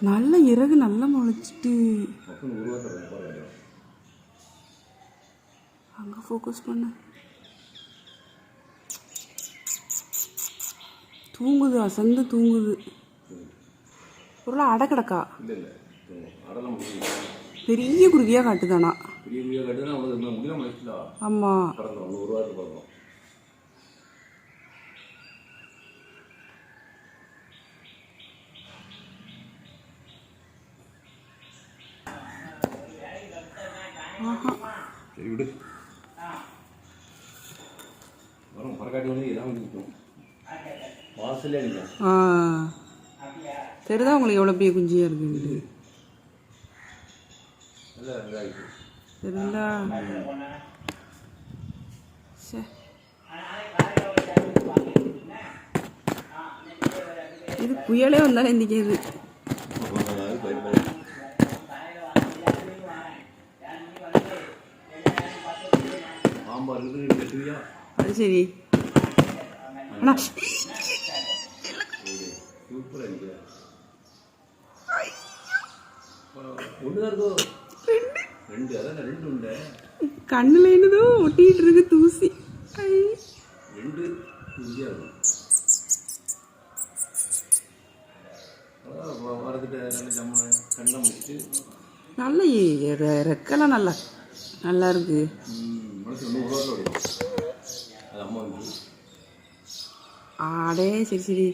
நல்ல இறகு நல்லா முளைச்சிட்டு அங்கே ஃபோக்கஸ் பண்ண. தூங்குது, அசந்து தூங்குது. பொருளை அடை கிடக்கா பெரிய குருவியாக காட்டுதானா? ஆமாம். சரிதான் உங்களுக்கு எவ்வளோ பெரிய குஞ்சியாக இருக்குது. சரிங்களா? இது புயலே வந்தாலும் எந்திக்கிறது. அது சரி. ஆனால் கண்ணுல என்னதோ ஒட்டிட்டு இருக்கு தூசி. நல்ல ரெக்கெல்லாம் நல்லா நல்லா இருக்கு. ஆடே சரி சரி.